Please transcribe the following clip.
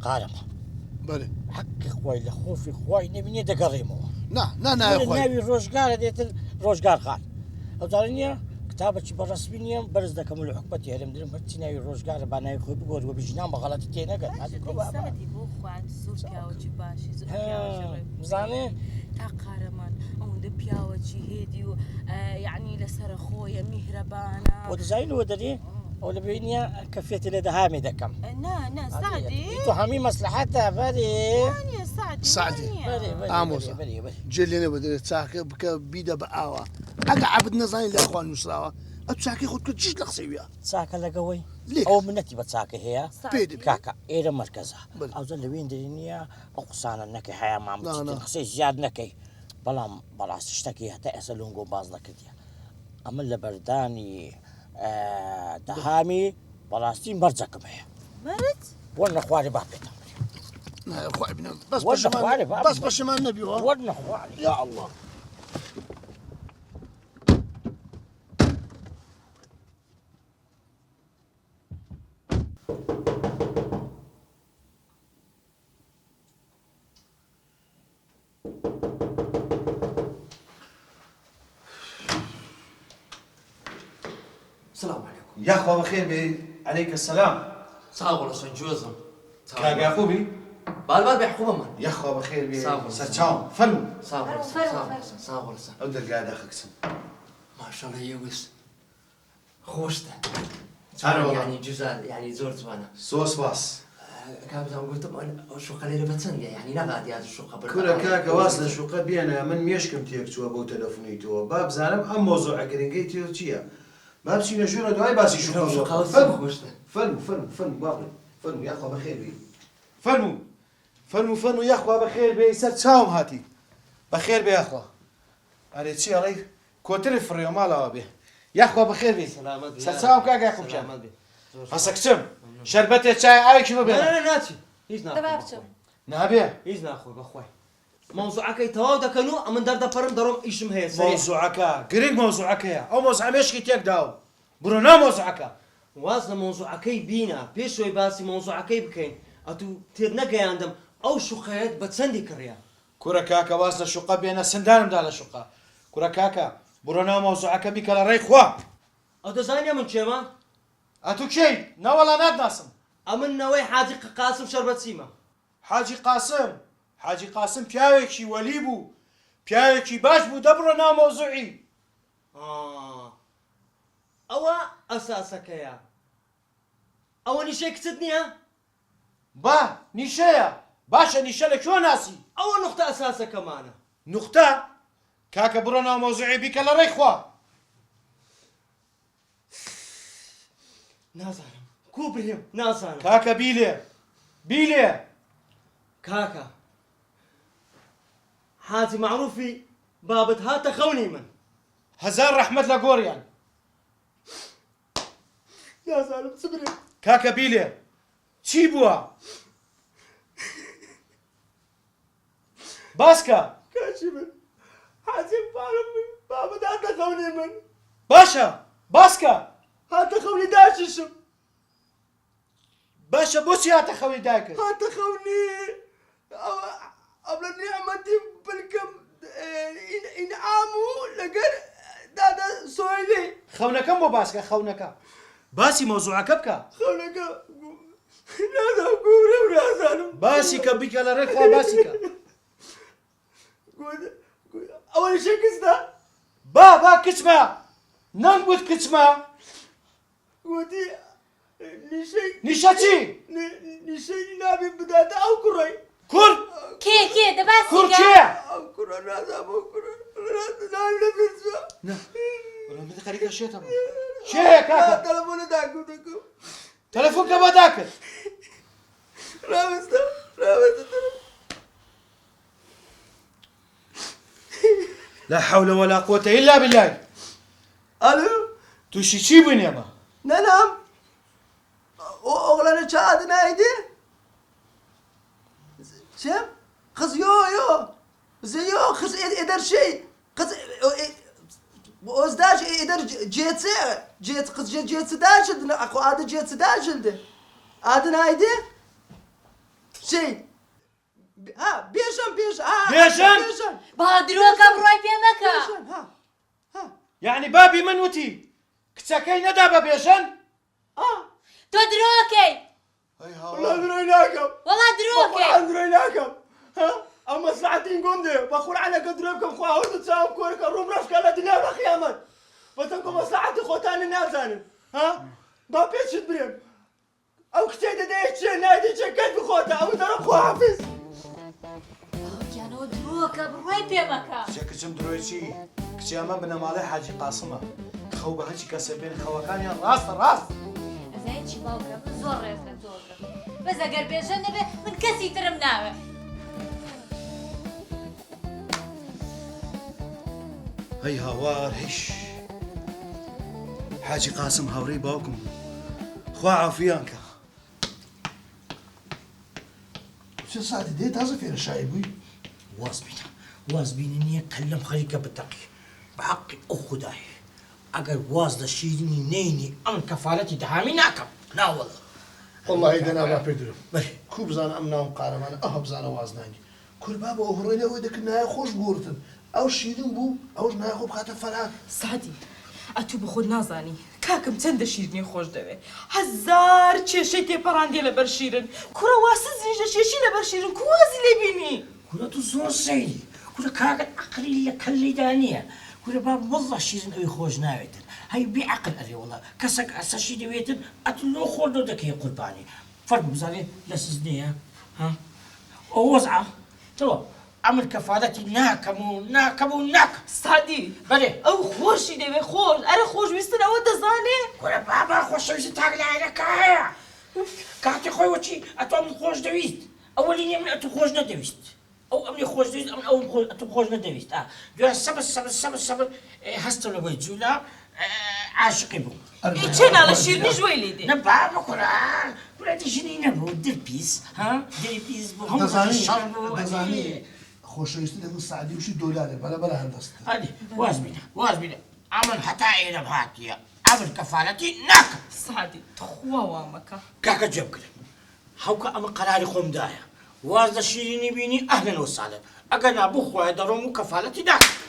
قارمە بەێ حەقی خۆی لە خۆفی خۆی نبینێ دەگەڕێمەوە ناوی ڕۆژگارە دێتن ڕۆژگار خان ئەوزار نییە کتابەی بەڕسمی نیە بەرز دەکەم لە حکومەتی هەرم درم هەرچی ناوی ڕۆژگارە با ناوی خۆی بگۆر وە بژنان بە غەڵەتی تێنەگەن بزانێ تا قارەمان ئەوەندە پیاوەکی هێدی و یعنی لەسرە خۆیە میهرەبانە بۆ دەزانینەوە دەرێ ئەو لە بینە کەفێتی لە دەهامی دەکەم سعدی تو هەمی مەسلحەتە بەرێ سعدی ئامۆزا جێ لێنە بەدرێت چاکە بکە بیدە بە ئاوە ئەگە عبد نەزانین لە خوان نووسراوە ئەو چاکی خۆت کرد جیش لە قسەویە چاکە لەگەوەی ئەو منەتی بە چاکە هەیە پێ کاکە ئێرە مرکزە ئەوزە لەوێن دەری نییە ئەو قسانە نەکەی هەیەمان قسەی زیاد نەکەی بەڵام بەڕاستی شتێکی هەتا ئێستا لۆنگۆ باز نەکردیە ئەمە لە بەردانی دەهامی بەڕاستی مەرجەکەم هەیە وەر نەخوارێ با پێتم بەس بەشمان نەبیەوە وەر نەخوارێ یا الله السلام عليكم. يا أخوة بخير بي عليك السلام. صعب والله سنجوزهم. كاك يعقوبي. بالبال بيحكوا من. يا أخوة بخير بي. صعب. ساتشاون فلو. صعب. صعب والله. أبدأ قاعد أخك سن. ما شاء الله يوس. خوشته. أنا يعني جزال يعني زورت وانا. صوص باص. كابت أنا قلت شو قليل بتسند يعني نقعد هذا الشو قبل. كل كاك واصل شو قبي أنا من ميشكم تيكتوا أبو تلفونيتوا باب زالم أم موضوع قرينجيتي وتشيا. ما بسينا شو ندعي باسي شو فلو فلو باقي فلو يا أخوة بخير بي. فلو يا أخوة بخير بي ساتشاون هاتي. بخير بي يا أخوة. على شيء علي كوتر فريو مالا أبي. يا أخوة بخير بي. سلامات. ساتشاون كاك يا أخوة سلامات بي. أسكتم. شربت شاي عليك شنو بيه؟ لا ناتي. إيش ناخذ؟ دبابته. نابيه. إيش ناخذ بأخوي؟ موضوعك يتواضع كانوا من دار دبرم دارم إيش مهي. موضوعك قريب موضوعك يا أو موضوع مشكي تيك داو. برونا موضوعك. واصل موضوعك بينا بيشوي باسي موضوعك بكين. أتو ترنقي عندهم أو شقات بتسندي كريا. كورا كاكا واصل شقة بينا سندانم دالا شقة. كورا كاكا برونا موضوعك بك على ريق خوا. أتو زانية من شيما؟ أتو شيء نولا ناد ناسم. أمن نوي حاجي قاسم شربت سيما. حاجي قاسم بياوكي وليبو بياوكي باش بو دبرنا موضوعي. أو أساسك يا. أو نشي كتدنيها؟ با نيشيا باشا نيشلك شو ناسي؟ أو نقطة أساسك كمان. نقطة كاكا برونا موضوعي بك على ريق خوا. نازارم كوبريم نازارم كاكا بيلي كاكا حازي معروفي بابت هاتا خوني من هزار رحمة لقوريان نازارم صبري كاكا بيلي تشيبوا باسكا كاشي من حازي بابت هاتا خوني من باشا باسكا هاتا خوني داششم باشا بوسي هاتا خوي داك هاتا خوني قبل نعمتي بالكم إنعامو لقر دادا سويلي خونك مو باسكا خونك باسي موضوعك بكا خونك نازا قوري ونازا باسي كبيك على ريخوا باسيكا قول أول شيء كستا با كتما ننقود كتما قولي نشاتي نشي نابي بداتا أو كري كور كي دباسي كور كي أو كري نازا أو كري نابي لبسوا لا ولا ماذا خليك شيء تمام شيء كاكا تلفون داكو تلفونك ما داكل رابستا لا حول ولا قوة إلا بالله ألو توشي بنيما نعم oğlanı çağırdı neydi? Sen? Kız yo. Kız eder şey. Kız özdaş eder kız cetse daşıldı. Adı cetse daşıldı. Adı neydi? چی بێژەم بێژەم؟ با درۆکە بڕای پێ مەکە یعنی بابی من وتی کچەکەی نەدا بە بێژەن؟ تۆ درۆکەی درۆی ناکەم وەڵا درۆکەی درۆی ناکەم ئەمە ساعتین گۆندێ بە قورعانەکە درۆ بکەم خوا هەوتت چاوم کۆرەکە ڕووم ڕەشکە لە دنیا بە قیامەت بەتەنکۆ بە ساعتی خۆتانە نازانن با پێچت برێم ئەو کچێ دەدەیە چێ نایدی چێکەت بخۆتە ئەو دەرە خواحافیز گیانەوە درۆکە بڕای پێ مەکە کچێ کچم درۆی چی کچی ئەمە بنەماڵەی حاجی قاسمە خەو بە هەچی کەسە بێن خەوەکانیان ڕاستە ڕاست ئەزای چی باوکە من زۆر ڕێز لە تۆکەم بەس ئەگەر بێژە نەبێ من کەسی ترم ناوێ هەی هاوار هیش حاجی قاسم هاوڕێی باوکم بوو خوا عافیان کە چه ساعتی دێ تازە فێرە شایی بووی واز بینی نییە کەلەم خەریکە بتەقی بە حەقی ئەو خوددایە ئەگەر واز لە شیرینی نینی ئەم کەفاەتی دەهامی ناکەم ناوەڵ والله دەنابا پێدرم بەێ کو بزانە ئەم ناوم قارەمانە ئەو بزانە وازنانی کوربا بە ئەوڕێنەوەی دەکرد نایە خۆش بورتن ئەو شیرین بوو ئەوش نایخۆ بخاتە فەرات سادی ئەتوو بە خۆت نازانی کاکەم چەندە شیرنی خۆش دەوێ هەزار کێشەی تێپەڕاندێ لەبەر شیرن کوڕە واسز نیژە کێشی لەبەر شیرن کوازی لێ بینی کورە تو زۆر سەیری کورە کاگەت عەقلی لە کەللیدا نییە کورە با وەڵڵا شیرن ئەوی خۆش ناوێتن هەی بێعەقل ئەرێ وەڵا کەسێک ئەسەشی دەوێتن ئەتو لۆ خۆردۆ دەکەی قوربانی فەرق بزانێ لە سز نییە ئەو وەزعە تەوە ئەمر کەفاەتی ناکەم و ناکەم و ناکەم سادی بەێ ئەو خۆشی دەوێ خۆش ئەرە خۆشویستن ئەوە دەزانێ کورە بابا خۆشەویستی تاگلایەکە هەیە کاتی خۆی وەچی ئەتۆ من خۆش دەویست ئەوەلی نیە من ئەتو خۆش نەدەویست ئەو ئەمنی خۆش دەویست ئەو ئەتو خۆش نەدەویست دوێ سەبر هەستە لەوەی جوولا عاشقی بوو چێنا لە شیرنی ژوەی لێ دێ نە بابا کورە کورەتی ژنی نەبوو دڵپیس دڵی پیس بوو هەموو شەڕ بوو دەزانی خۆشەویستی دەبن سعدی وشی دۆلارێ بەرەبەر هەردەست هادي واز بينا عمل حتى إلى بهاتيا عمل كفالتي ناكم سادی تخوا وامەکە كاكا جاب كده هاوكا أما قراري خوم دايا واز شيريني بيني أهلا وسهلا أجانا بخوا دروم كفالتي ناكم